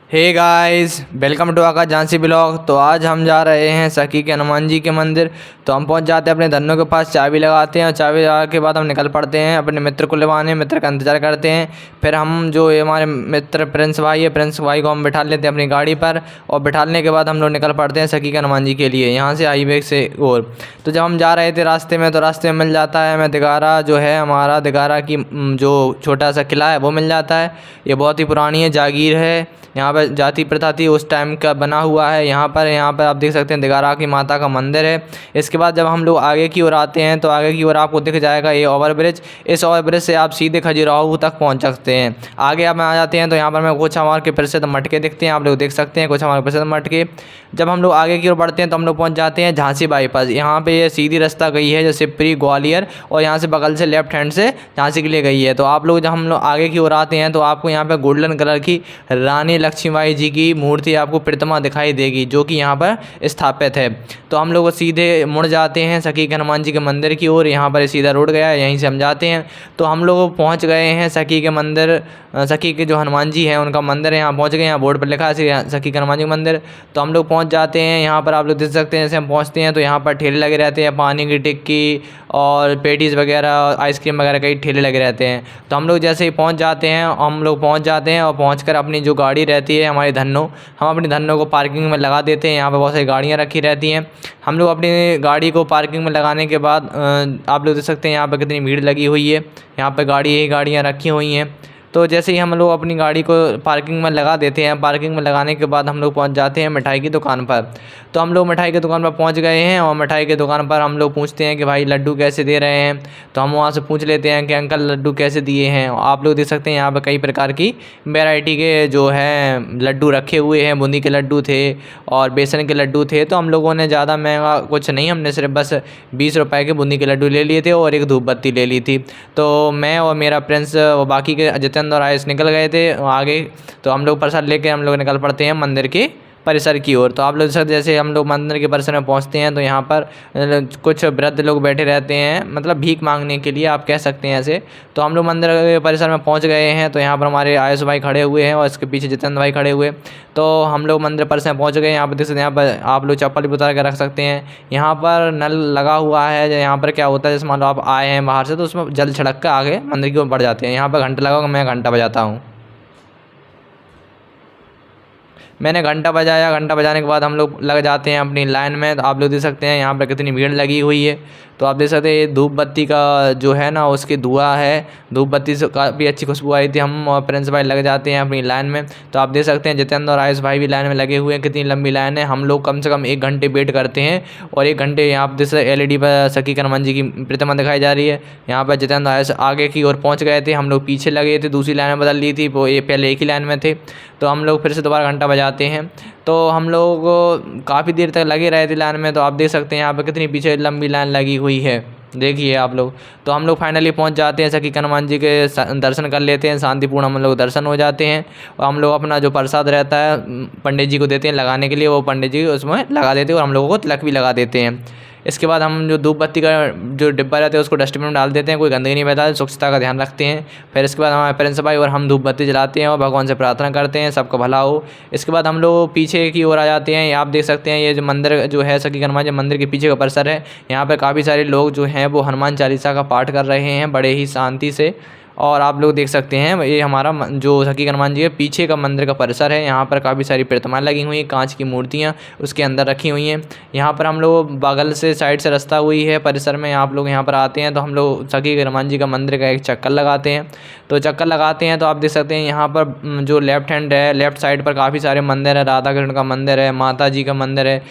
Hey guys, welcome to Aakash Jhansi blog. तो आज हम जा रहे हैं सखी के हनुमान जी के मंदिर। तो हम पहुंच जाते हैं अपने धन्नों के पास, चाबी लगाते हैं और चाबी लगा के बाद हम निकल पड़ते हैं अपने मित्र को लेवाने। मित्र का इंतज़ार करते हैं। फिर हम जो ये हमारे मित्र प्रिंस भाई है, प्रिंस भाई को हम बिठा लेते हैं अपनी गाड़ी पर और बिठाने के बाद हम लोग निकल पड़ते हैं सखी के हनुमान जी के लिए, यहाँ से हाईवे से। और तो जब हम जा रहे थे रास्ते में, तो रास्ते में मिल जाता है हमें दिगारा, जो है हमारा दिगारा की जो छोटा सा किला है वो मिल जाता है। ये बहुत ही पुरानी है, जागीर है। यहाँ पर जाति प्रथा थी उस टाइम का बना हुआ है। यहाँ पर आप देख सकते हैं दिगारा की माता का मंदिर है। इसके बाद जब हम लोग आगे की ओर आते हैं तो आगे की ओर आपको दिख जाएगा ये ओवर ब्रिज। इस ओवर ब्रिज से आप सीधे खजुराहो तक पहुँच सकते हैं। आगे आप आ जाते हैं तो यहाँ पर हमें कुछ हमारे के प्रसिद्ध मटके दिखते हैं, आप लोग देख सकते हैं कुछ हमारे प्रसिद्ध मटके। जब हम लोग आगे की ओर बढ़ते हैं तो हम लोग पहुँच जाते हैं झांसी बाईपास। यहाँ पे ये सीधी रास्ता गई है जो सिपरी ग्वालियर, और यहाँ से बगल से लेफ्ट हैंड से झांसी के लिए गई है। तो आप लोग जब हम लोग आगे की ओर आते हैं तो आपको यहाँ पे गोल्डन कलर की रानी लक्ष्मीबाई जी की मूर्ति, आपको प्रतिमा दिखाई देगी जो कि यहाँ पर स्थापित है। तो हम लोग सीधे मुड़ जाते हैं सखी के हनुमान जी के मंदिर की ओर। यहाँ पर सीधा रोड गया है, यहीं से हम जाते हैं। तो हम लोग पहुँच गए हैं सखी के मंदिर। सखी के जो हनुमान जी हैं उनका मंदिर है, यहाँ पहुँच गए। यहाँ बोर्ड पर लिखा है सखी के हनुमान जी मंदिर। तो हम लोग पहुँच जाते हैं। यहाँ पर आप लोग देख सकते हैं जैसे हम पहुँचते हैं तो यहाँ पर ठेले लगे रहते हैं, पानी की टिक्की और पेटीज़ वगैरह, आइसक्रीम वगैरह कई ठेले लगे रहते हैं। तो हम लोग जैसे ही पहुँच जाते हैं और पहुँच कर अपनी जो गाड़ी रहती है हमारी धन्नो, हम अपनी धन्नो को पार्किंग में लगा देते हैं। यहाँ पर बहुत सारी गाड़ियाँ रखी रहती हैं। हम लोग अपनी गाड़ी को पार्किंग में लगाने के बाद आप लोग देख सकते हैं यहाँ पर कितनी भीड़ लगी हुई है। यहाँ पर गाड़ियाँ रखी हुई हैं। तो जैसे ही हम लोग अपनी गाड़ी को पार्किंग में लगा देते हैं, पार्किंग में लगाने के बाद हम लोग पहुंच जाते हैं मिठाई की दुकान पर। तो हम लोग मिठाई की दुकान पर पहुंच गए हैं और मिठाई की दुकान पर हम लोग पूछते हैं कि भाई लड्डू कैसे दे रहे हैं। तो हम वहां से पूछ लेते हैं कि अंकल लड्डू कैसे दिए हैं। आप लोग देख सकते हैं यहाँ पर कई प्रकार की वेराइटी के जो है लड्डू रखे हुए हैं। बूंदी के लड्डू थे और बेसन के लड्डू थे। तो हम लोगों ने ज़्यादा महंगा कुछ नहीं, हमने सिर्फ बस 20 रुपये के बूंदी के लड्डू ले लिए थे और एक धूप बत्ती ले ली थी। तो मैं और मेरा प्रिंस और बाकी के जितेंद्र और आयुष निकल गए थे आगे। तो हम लोग प्रसाद लेके हम लोग निकल पड़ते हैं मंदिर के परिसर की ओर। तो आप लोग जैसे हम लोग मंदिर के परिसर में पहुंचते हैं तो यहाँ पर कुछ वृद्ध लोग बैठे रहते हैं, मतलब भीख मांगने के लिए आप कह सकते हैं ऐसे। तो हम लोग मंदिर के परिसर में पहुंच गए हैं। तो यहाँ पर हमारे आयुष भाई खड़े हुए हैं और इसके पीछे जितेंद्र भाई खड़े हुए। तो हम लोग मंदिर परिसर में पहुँच गए। यहाँ पर देख सकते हैं, यहाँ पर आप लोग चप्पल भी उतार के रख सकते हैं। यहाँ पर नल लगा हुआ है। यहाँ पर क्या होता है, जैसे मान लो आप आए हैं बाहर से तो उसमें जल छिड़क कर आगे मंदिर की ओर बढ़ जाते हैं। यहाँ पर घंटा लगा, मैं घंटा बजाता हूँ। मैंने घंटा बजाया, घंटा बजाने के बाद हम लोग लग जाते हैं अपनी लाइन में। तो आप लोग देख सकते हैं यहाँ पर कितनी भीड़ लगी हुई है। तो आप देख सकते हैं ये धूप बत्ती का जो है ना उसकी धुआं है, धूप बत्ती से काफ़ी अच्छी खुशबू आई थी। हम और प्रिंस भाई लग जाते हैं अपनी लाइन में। तो आप देख सकते हैं जितेंद्र और आयुष भाई भी लाइन में लगे हुए हैं। कितनी लंबी लाइन है। हम लोग कम से कम 1 घंटे वेट करते हैं और 1 घंटे यहाँ पर जैसे LED पर सखी के हनुमान जी की प्रतिमा दिखाई जा रही है। यहाँ पर जितेंद्र आयुष आगे की ओर पहुँच गए थे, हम लोग पीछे लगे थे, दूसरी लाइन में बदल ली थी। वो ये पहले एक ही लाइन में थे। तो हम लोग फिर से दोबारा घंटा बजाते हैं। तो हम लोग काफ़ी देर तक लगे रहे थे लाइन में। तो आप देख सकते हैं यहाँ पर कितनी पीछे लंबी लाइन लगी हुई है, देखिए आप लोग। तो हम लोग फाइनली पहुंच जाते हैं, सखी हनुमान जी के दर्शन कर लेते हैं। शांतिपूर्ण हम लोग दर्शन हो जाते हैं और हम लोग अपना जो प्रसाद रहता है पंडित जी को देते हैं लगाने के लिए। वो पंडित जी उसमें लगा देते हैं और हम लोगों को तिलक भी लगा देते हैं। इसके बाद हम जो धूप बत्ती का जो डिब्बा रहता है उसको डस्टबिन में डाल देते हैं, कोई गंदगी नहीं फैलाते, स्वच्छता का ध्यान रखते हैं। फिर इसके बाद हमारे प्रिंस भाई और हम धूप बत्ती जलाते हैं और भगवान से प्रार्थना करते हैं सबका भला हो। इसके बाद हम लोग पीछे की ओर आ जाते हैं। आप देख सकते हैं ये जो मंदिर जो है सखी हनुमान जी मंदिर के पीछे का परिसर है। यहाँ पर काफ़ी सारे लोग जो हैं वो हनुमान चालीसा का पाठ कर रहे हैं बड़े ही शांति से। और आप लोग देख सकते हैं ये हमारा जो सखी हनुमान जी है पीछे का मंदिर का परिसर है। यहाँ पर काफ़ी सारी प्रतिमाएं लगी हुई हैं, कांच की मूर्तियाँ उसके अंदर रखी हुई हैं। यहाँ पर हम लोग बगल से साइड से रास्ता हुई है परिसर में। आप लोग यहाँ पर आते हैं तो हम लोग सखी हनुमान जी का मंदिर का एक चक्कर लगाते हैं। तो चक्कर लगाते हैं तो आप देख सकते हैं यहाँ पर जो लेफ्ट हैंड है, लेफ्ट साइड पर काफ़ी सारे मंदिर है। राधा कृष्ण का मंदिर है, माता जी का मंदिर है,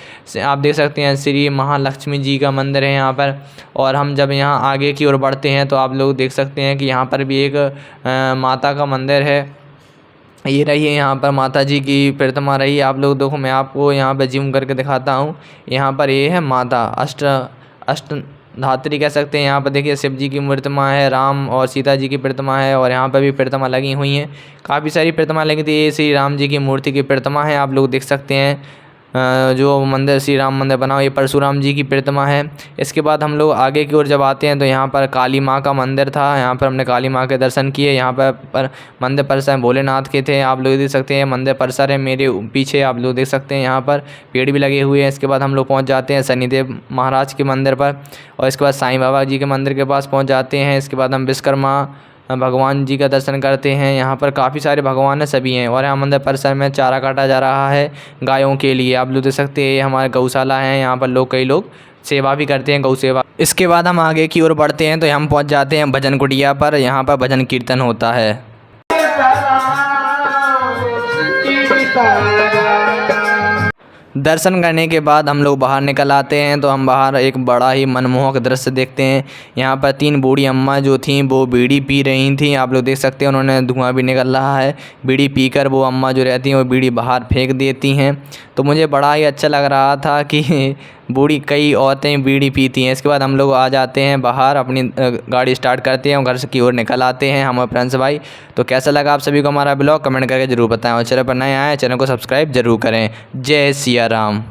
आप देख सकते हैं श्री महालक्ष्मी जी का मंदिर है यहाँ पर। और हम जब यहाँ आगे की ओर बढ़ते हैं तो आप लोग देख सकते हैं कि यहाँ पर भी एक माता का मंदिर है। ये रही है यहाँ पर माता जी की प्रतिमा रही है। आप लोग देखो, मैं आपको यहाँ पे जूम करके दिखाता हूँ। यहाँ पर ये है माता अष्ट धात्री कह सकते हैं। यहाँ पर देखिए शिव जी की प्रतिमा है, राम और सीता जी की प्रतिमा है और यहाँ पर भी प्रतिमा लगी हुई हैं। काफ़ी सारी प्रतिमा लगी थी। ये श्री राम जी की मूर्ति की प्रतिमा है, आप लोग देख सकते हैं। जो मंदिर श्री राम मंदिर बना हुआ, ये परशुराम जी की प्रतिमा है। इसके बाद हम लोग आगे की ओर जब आते हैं तो यहाँ पर काली माँ का मंदिर था। यहाँ पर हमने काली माँ के दर्शन किए। यहाँ पर मंदिर परिसर भोलेनाथ के थे, आप लोग देख सकते हैं। मंदिर परिसर है मेरे पीछे, आप लोग देख सकते हैं। यहाँ पर पेड़ भी लगे हुए हैं। इसके बाद हम लोग पहुँच जाते हैं शनिदेव महाराज के मंदिर पर, और इसके बाद साईं बाबा जी के मंदिर के पास पहुँच जाते हैं। इसके बाद हम विश्वकर्मा भगवान जी का दर्शन करते हैं। यहाँ पर काफ़ी सारे भगवान सभी हैं, और यहाँ मंदिर परिसर में चारा काटा जा रहा है गायों के लिए, आप लोग देख सकते हैं। ये हमारे गौशाला है, यहाँ पर कई लोग सेवा भी करते हैं, गौ सेवा। इसके बाद हम आगे की ओर बढ़ते हैं तो हम पहुँच जाते हैं भजन कुटिया पर। यहाँ पर भजन कीर्तन होता है। दर्शन करने के बाद हम लोग बाहर निकल आते हैं तो हम बाहर एक बड़ा ही मनमोहक दृश्य देखते हैं। यहाँ पर 3 बूढ़ी अम्मा जो थीं वो बीड़ी पी रही थीं, आप लोग देख सकते हैं। उन्होंने धुआं भी निकल रहा है। बीड़ी पीकर वो अम्मा जो रहती हैं वो बीड़ी बाहर फेंक देती हैं। तो मुझे बड़ा ही अच्छा लग रहा था कि बूढ़ी कई औरतें बीड़ी पीती हैं। इसके बाद हम लोग आ जाते हैं बाहर, अपनी गाड़ी स्टार्ट करते हैं और घर की ओर निकल आते हैं हम और फ्रेंड्स भाई। तो कैसा लगा आप सभी को हमारा ब्लॉग, कमेंट करके ज़रूर बताएं, और चैनल पर नए आए चैनल को सब्सक्राइब जरूर करें। जय सिया राम।